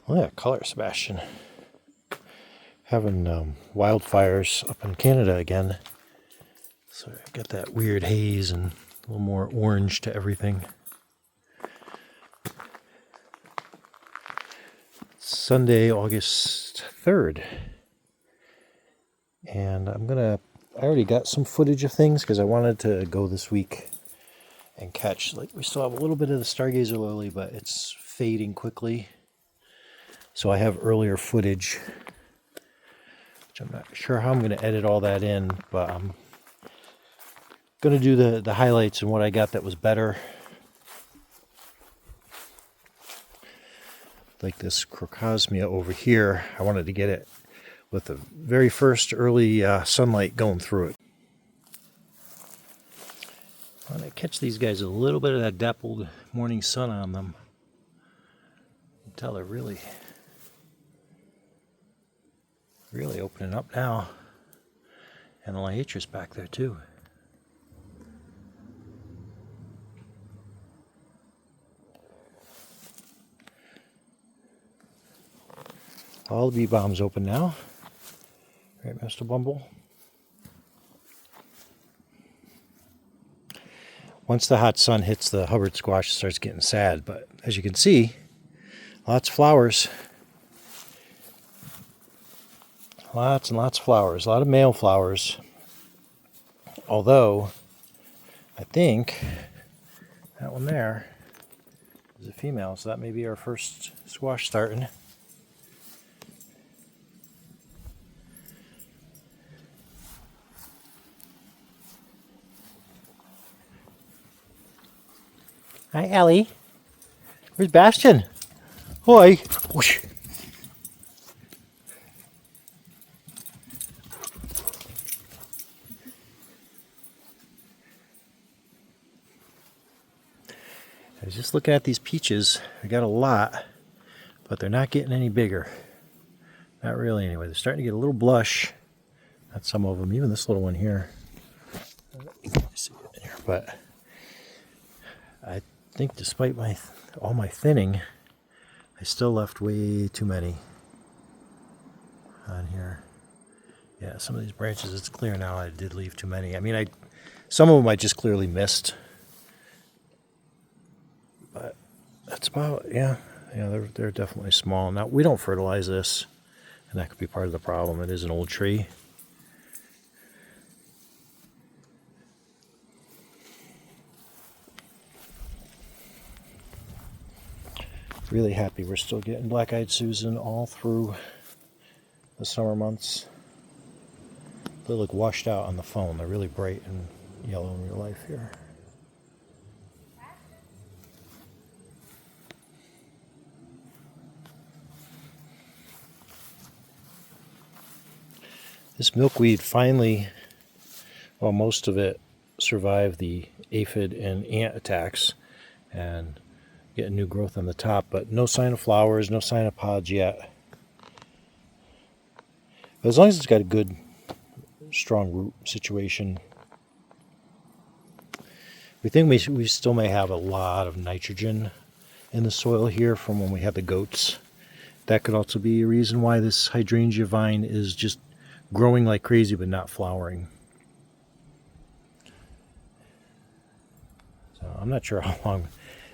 Well, yeah, color, Sebastian. Having wildfires up in Canada again. So I got that weird haze and a little more orange to everything. It's Sunday, August 3rd. And I already got some footage of things because I wanted to go this week and catch, like, we still have a little bit of the stargazer lily, but it's fading quickly. So I have earlier footage, which I'm not sure how I'm going to edit all that in, but I'm going to do the highlights and what I got that was better. Like this crocosmia over here, I wanted to get it with the very first early sunlight going through it. I want to catch these guys with a little bit of that dappled morning sun on them. You can tell they're really opening up now. And the liatrius back there too. All the bee bombs open now. Right, Mr. Bumble? Once the hot sun hits the Hubbard squash, it starts getting sad. But as you can see, lots of flowers. Lots and lots of flowers. A lot of male flowers. Although, I think that one there is a female. So that may be our first squash starting. Hi, Ellie. Where's Bastion? Hi. Whoosh. I was just looking at these peaches. I got a lot, but they're not getting any bigger. Not really anyway. They're starting to get a little blush. Not some of them, even this little one here. You can see it in here, but I think despite all my thinning, I still left way too many on here. Yeah, some of these branches, it's clear now I did leave too many. I mean, some of them I just clearly missed. But that's about, yeah, they're definitely small. Now, we don't fertilize this, and that could be part of the problem. It is an old tree. Really happy we're still getting black-eyed Susan all through the summer months. They look washed out on the phone. They're really bright and yellow in real life here. This milkweed finally, well, most of it survived the aphid and ant attacks and getting new growth on the top, but no sign of flowers, no sign of pods yet. But as long as it's got a good, strong root situation, we think we still may have a lot of nitrogen in the soil here from when we had the goats. That could also be a reason why this hydrangea vine is just growing like crazy but not flowering. So I'm not sure how long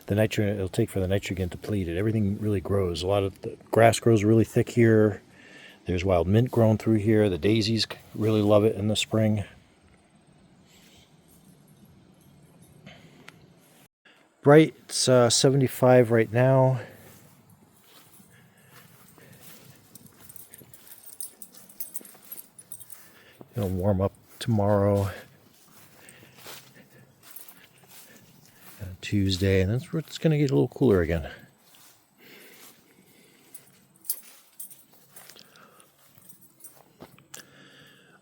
the nitrogen it'll take for the nitrogen to deplete it. Everything really grows. A lot of the grass grows really thick here. There's wild mint growing through here. The daisies really love it in the spring. Bright, it's 75 right now. It'll warm up tomorrow. Tuesday, and then it's going to get a little cooler again.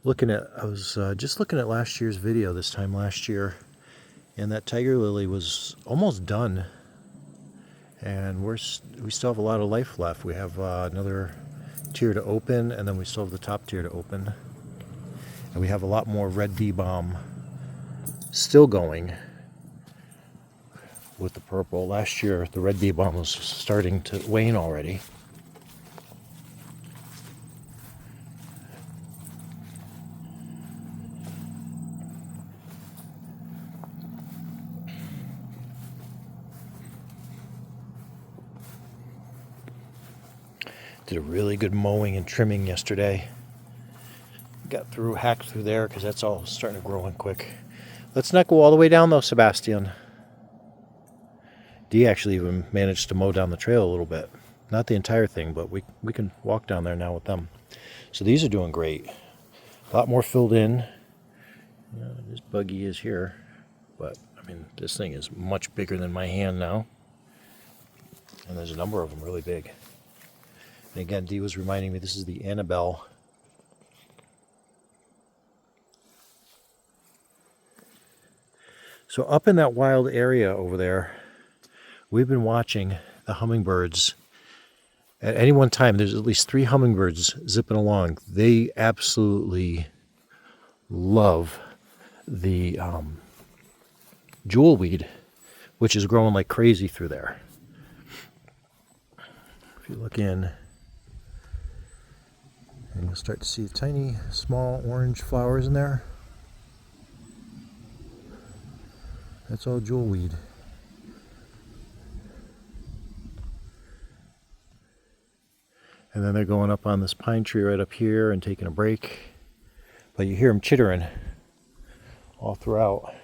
I was just looking at last year's video this time last year, and that tiger lily was almost done, and we still have a lot of life left. We have another tier to open, and then we still have the top tier to open, and we have a lot more red bee balm still going with the purple. Last year, the red bee balm was starting to wane already. Did a really good mowing and trimming yesterday. Hacked through there because that's all starting to grow in quick. Let's not go all the way down though, Sebastian. Dee actually even managed to mow down the trail a little bit. Not the entire thing, but we can walk down there now with them. So these are doing great. A lot more filled in. This buggy is here, but I mean, this thing is much bigger than my hand now. And there's a number of them really big. And again, Dee was reminding me this is the Annabelle. So up in that wild area over there, we've been watching the hummingbirds. At any one time, there's at least 3 hummingbirds zipping along. They absolutely love the jewelweed, which is growing like crazy through there. If you look in, and you'll start to see tiny, small orange flowers in there. That's all jewelweed. And then they're going up on this pine tree right up here and taking a break. But you hear them chittering all throughout.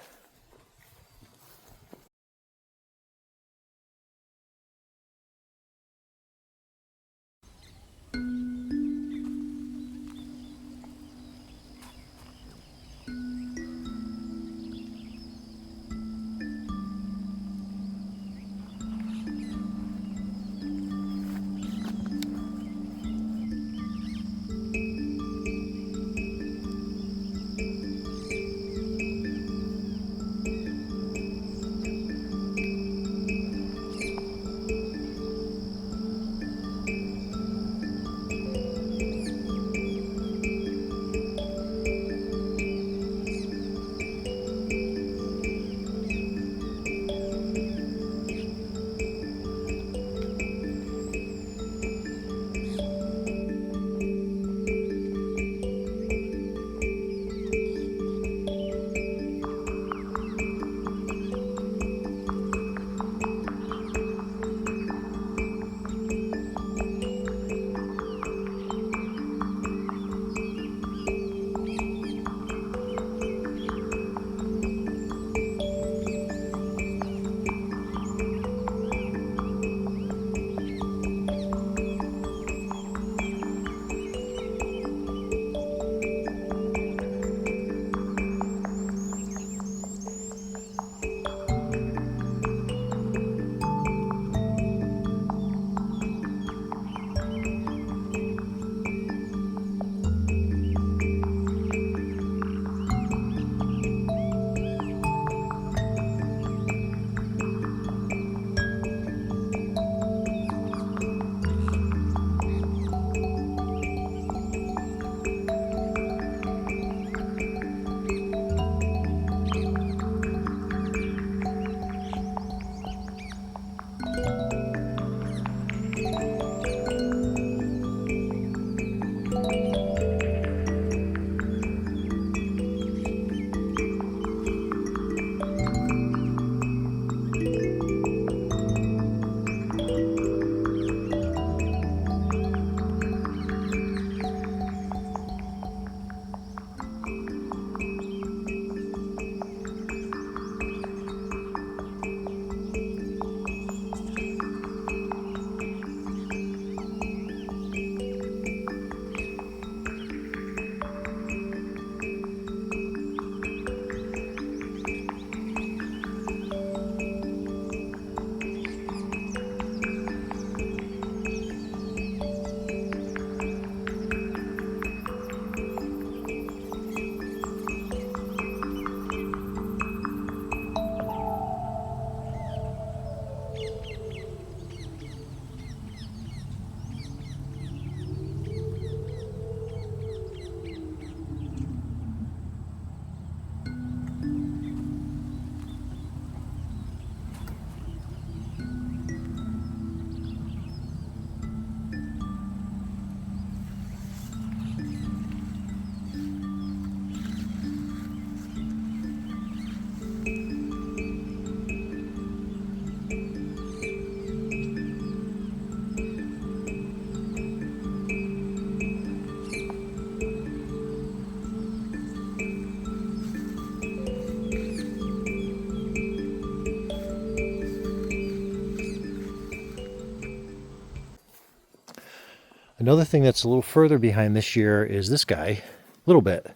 Another thing that's a little further behind this year is this guy, a little bit.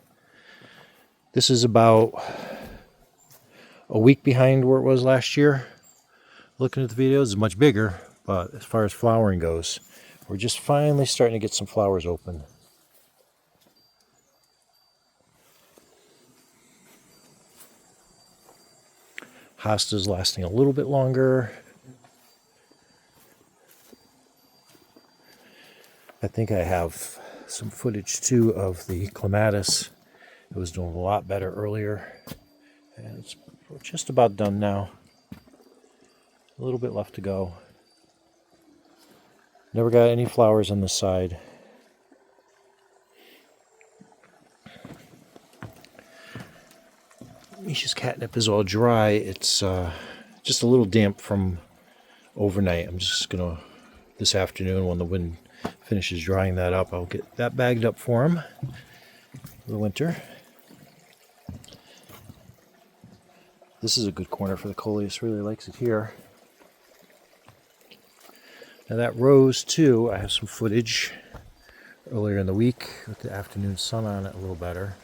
This is about a week behind where it was last year. Looking at the videos, it's much bigger, but as far as flowering goes, we're just finally starting to get some flowers open. Hosta's lasting a little bit longer. I think I have some footage too of the clematis. It was doing a lot better earlier. And it's just about done now. A little bit left to go. Never got any flowers on this side. Misha's catnip is all dry. It's just a little damp from overnight. I'm just gonna, this afternoon when the wind finishes drying that up, I'll get that bagged up for him for the winter. This is a good corner for the coleus, really likes it here. Now that rose too, I have some footage earlier in the week with the afternoon sun on it a little better.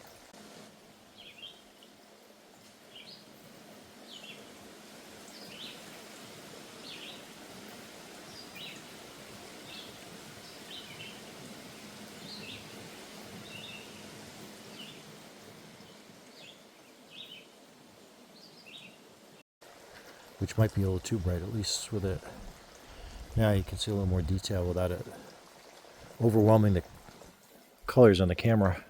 Which might be a little too bright, at least with it. Now you can see a little more detail without it overwhelming the colors on the camera.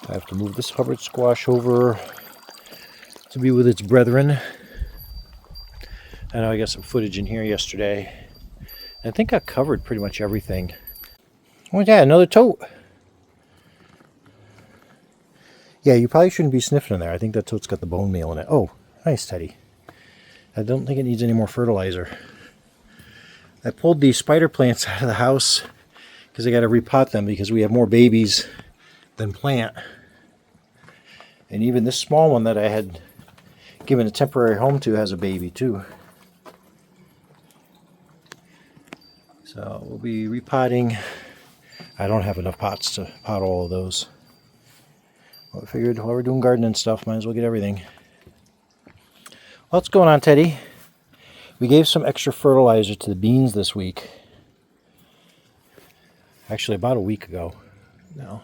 I have to move this Hubbard squash over to be with its brethren. I know I got some footage in here yesterday. I think I covered pretty much everything. Oh yeah, another tote. Yeah, you probably shouldn't be sniffing in there. I think that tote's got the bone meal in it. Oh, nice, Teddy. I don't think it needs any more fertilizer. I pulled these spider plants out of the house because I got to repot them because we have more babies than plant. And even this small one that I had given a temporary home to has a baby too. So we'll be repotting. I don't have enough pots to pot all of those. Well, I figured while we're doing gardening stuff, might as well get everything. What's going on, Teddy? We gave some extra fertilizer to the beans this week. Actually, about a week ago now.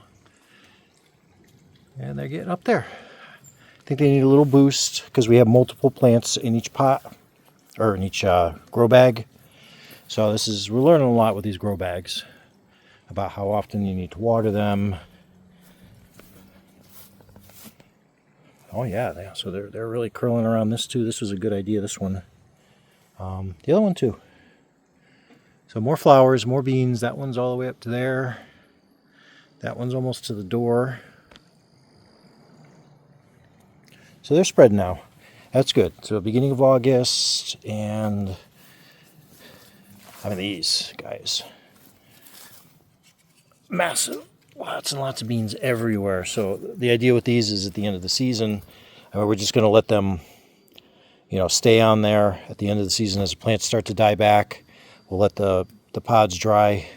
And they're getting up there. I think they need a little boost because we have multiple plants in each pot, or in each grow bag. So we're learning a lot with these grow bags about how often you need to water them. Oh yeah, so they're really curling around this too. This was a good idea, this one. The other one too. So more flowers, more beans. That one's all the way up to there. That one's almost to the door. So they're spread now. That's good. So beginning of August, and I mean these guys. Massive. Lots and lots of beans everywhere. So the idea with these is at the end of the season, we're just going to let them, stay on there at the end of the season as the plants start to die back. We'll let the pods dry,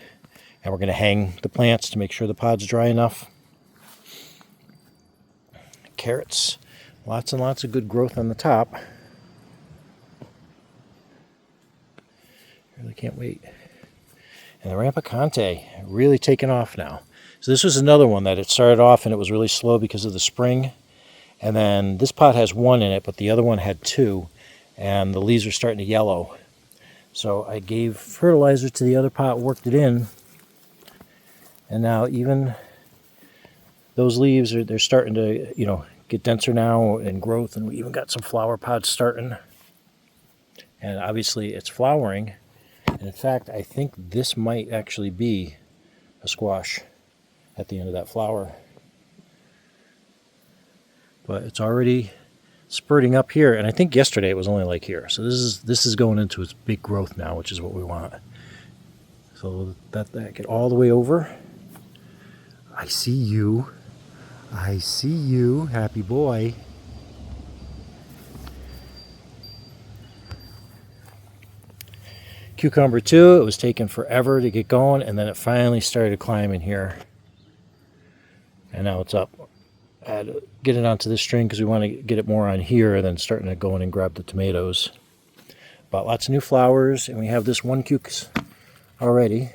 and we're going to hang the plants to make sure the pods dry enough. Carrots. Lots and lots of good growth on the top. Really can't wait. And the Rampicante really taking off now. So this was another one that it started off and it was really slow because of the spring. And then this pot has one in it, but the other one had two. And the leaves are starting to yellow. So I gave fertilizer to the other pot, worked it in. And now even those leaves, they're starting to, get denser now in growth. And we even got some flower pods starting. And obviously it's flowering. And in fact, I think this might actually be a squash at the end of that flower. But it's already spurting up here, and I think yesterday it was only like here. So this is going into its big growth now, which is what we want. So that get all the way over. I see you. I see you, happy boy. Cucumber too, it was taking forever to get going, and then it finally started climbing here. And now it's up. I had to get it onto this string because we want to get it more on here, and then starting to go in and grab the tomatoes. Bought lots of new flowers, and we have this one cucus already.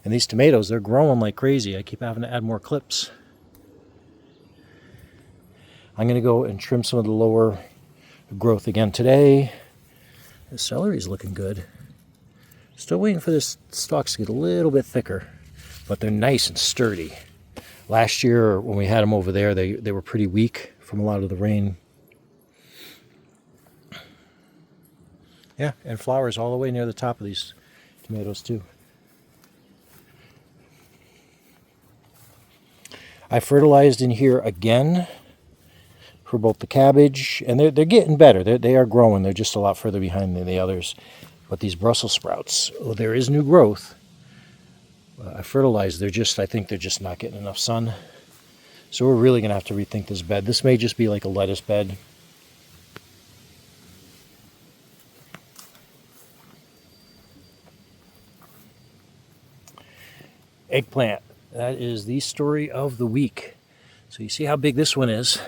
And these tomatoes, they're growing like crazy. I keep having to add more clips. I'm going to go and trim some of the lower growth again today. The celery's looking good. Still waiting for this stalks to get a little bit thicker, but they're nice and sturdy. Last year when we had them over there, they were pretty weak from a lot of the rain. Yeah, and flowers all the way near the top of these tomatoes too. I fertilized in here again for both the cabbage, and they're getting better. They are growing. They're just a lot further behind than the others. But these Brussels sprouts, well, there is new growth. I fertilized. I think they're just not getting enough sun. So we're really going to have to rethink this bed. This may just be like a lettuce bed. Eggplant. That is the story of the week. So you see how big this one is.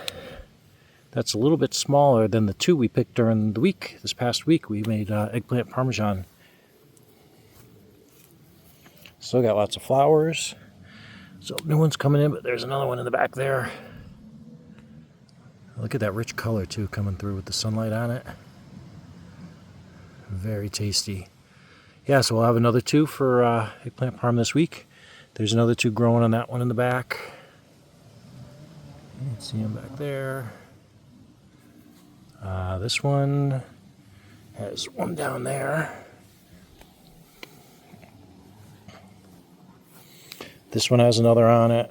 That's a little bit smaller than the two we picked during the week. This past week we made eggplant parmesan. Still got lots of flowers. So new one's coming in, but there's another one in the back there. Look at that rich color too coming through with the sunlight on it. Very tasty. Yeah, so we'll have another two for eggplant parm this week. There's another two growing on that one in the back. You can see them back there. This one has one down there. This one has another on it.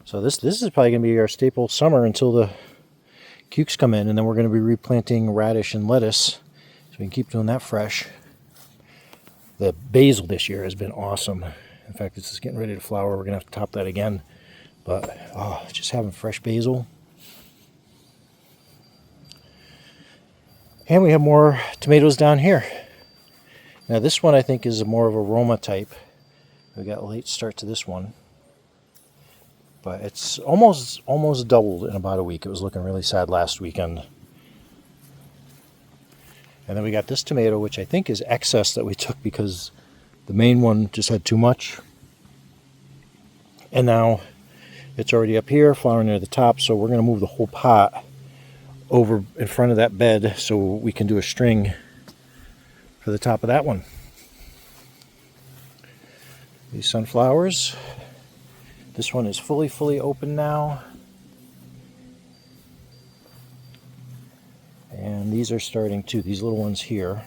So this is probably going to be our staple summer until the cukes come in, and then we're going to be replanting radish and lettuce so we can keep doing that fresh. The basil this year has been awesome. In fact, it's just getting ready to flower. We're going to have to top that again. But just having fresh basil. And we have more tomatoes down here. Now this one I think is more of a Roma type. We got a late start to this one. But it's almost doubled in about a week. It was looking really sad last weekend. And then we got this tomato, which I think is excess that we took because the main one just had too much. And now it's already up here, flowering near the top, so we're going to move the whole pot over in front of that bed so we can do a string for the top of that one. These sunflowers. This one is fully open now. And these are starting too, these little ones here.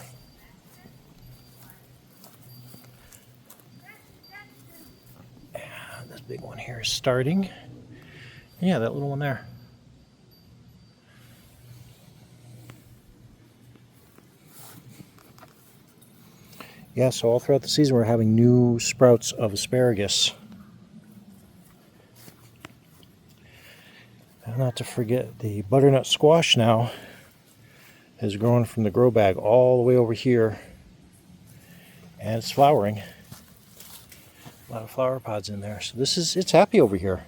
And this big one here is starting. Yeah, that little one there. Yeah, so all throughout the season we're having new sprouts of asparagus. And not to forget the butternut squash now is growing from the grow bag all the way over here, and it's flowering. A lot of flower pods in there, so it's happy over here.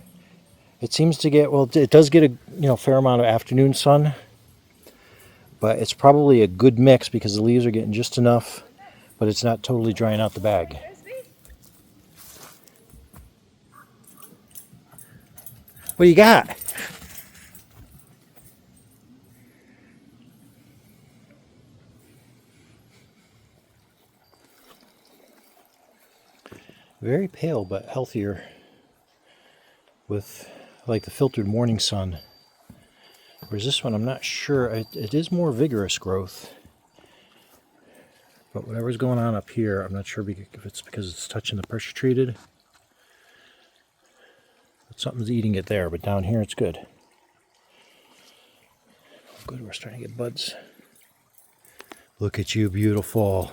It seems to get, well, it does get a fair amount of afternoon sun, but it's probably a good mix because the leaves are getting just enough, but it's not totally drying out the bag. What do you got? Very pale but healthier with like the filtered morning sun. Whereas this one, I'm not sure. It is more vigorous growth. But whatever's going on up here, I'm not sure if it's because it's touching the pressure treated. But something's eating it there, but down here it's good. Good, we're starting to get buds. Look at you, beautiful.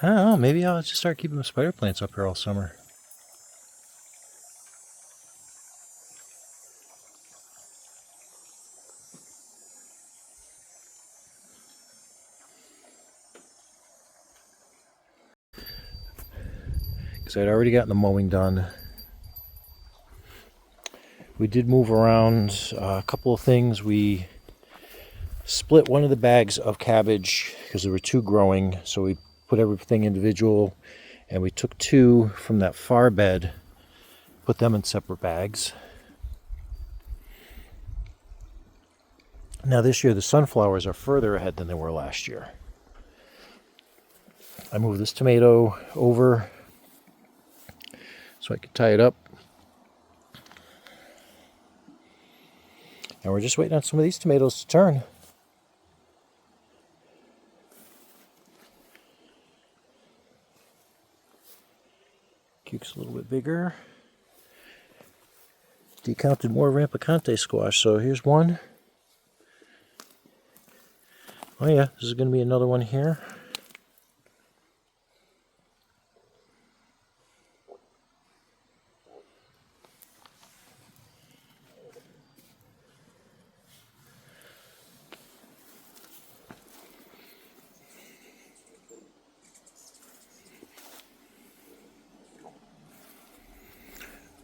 I don't know, maybe I'll just start keeping the spider plants up here all summer. Because I'd already gotten the mowing done. We did move around a couple of things. We split one of the bags of cabbage because there were two growing, so we put everything individual, and we took two from that far bed, put them in separate bags. Now this year the sunflowers are further ahead than they were last year. I moved this tomato over so I could tie it up. And we're just waiting on some of these tomatoes to turn. Cuke's a little bit bigger. Decounted more rampicante squash, so here's one. Oh yeah, this is going to be another one here.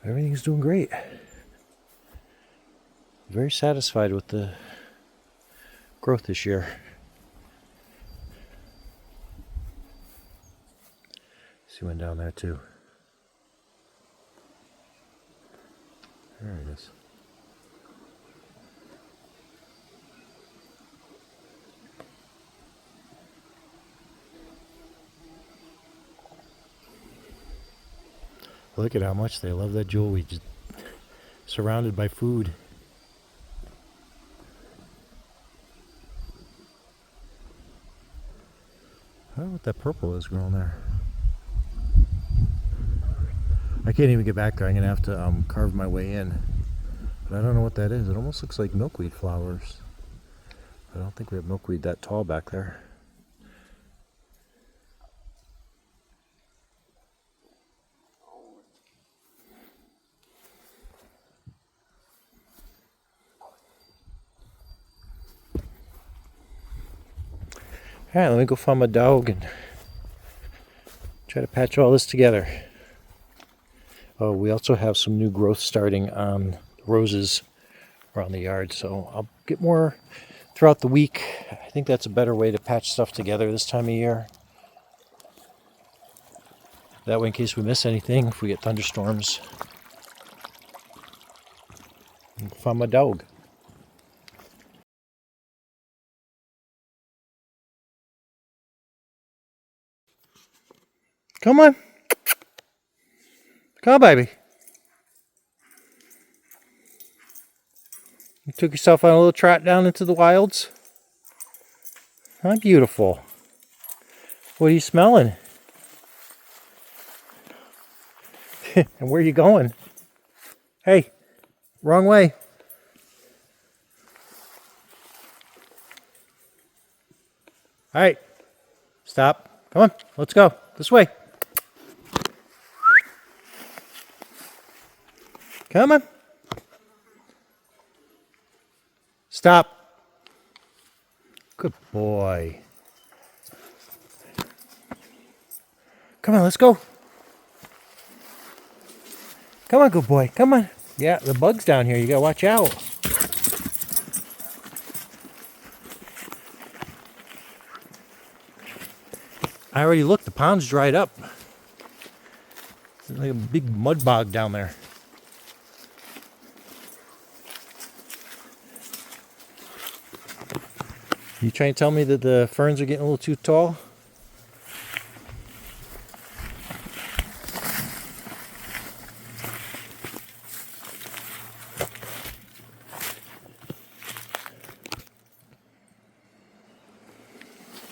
Everything's doing great. Very satisfied with the growth this year. See one down there too. There it is. Look at how much they love that jewelry, just surrounded by food. I don't know what that purple is growing there. I can't even get back there. I'm going to have to carve my way in. But I don't know what that is. It almost looks like milkweed flowers. I don't think we have milkweed that tall back there. Alright, let me go find my dog and try to patch all this together. Oh, we also have some new growth starting on roses around the yard, so I'll get more throughout the week. I think that's a better way to patch stuff together this time of year. That way, in case we miss anything, if we get thunderstorms. I'll find my dog. Come on. Come on, baby. You took yourself on a little trot down into the wilds. How beautiful. What are you smelling? And where are you going? Hey, wrong way. All right, stop. Come on, let's go. This way. Come on. Stop. Good boy. Come on, let's go. Come on, good boy. Come on. Yeah, the bug's down here. You gotta watch out. I already looked. The pond's dried up. It's like a big mud bog down there. You trying to tell me that the ferns are getting a little too tall?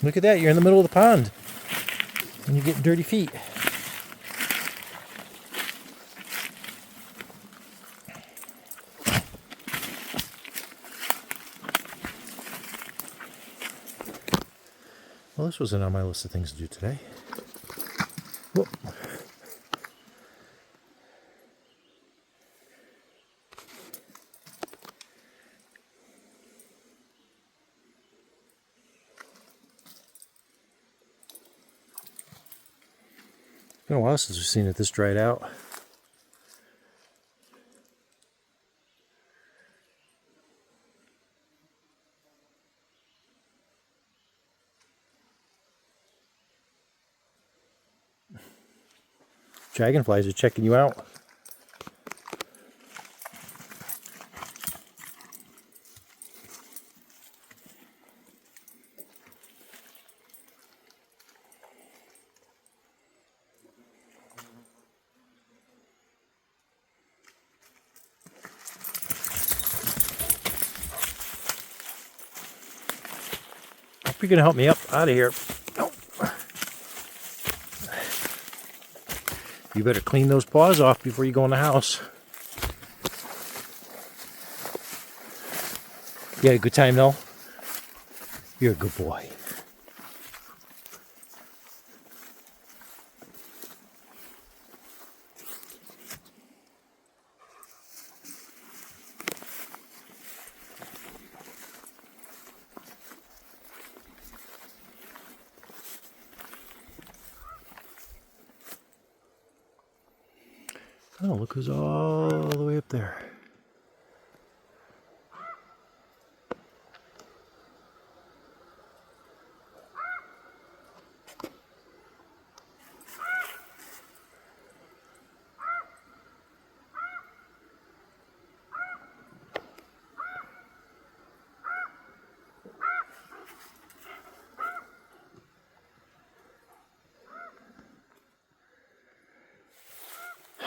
Look at that, you're in the middle of the pond and you're getting dirty feet. Well, this wasn't on my list of things to do today. Been a while since we've seen it this dried out. Dragonflies are checking you out. Hope you're gonna help me up out of here. Oh. You better clean those paws off before you go in the house. You had a good time though? You're a good boy. Oh, look who's all the way up there.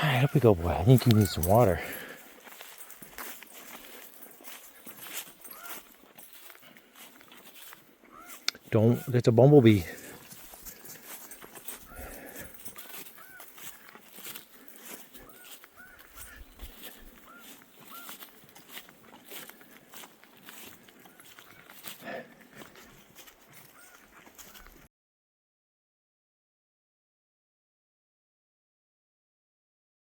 Alright, up we go, boy. I think you need some water. Don't, it's a bumblebee.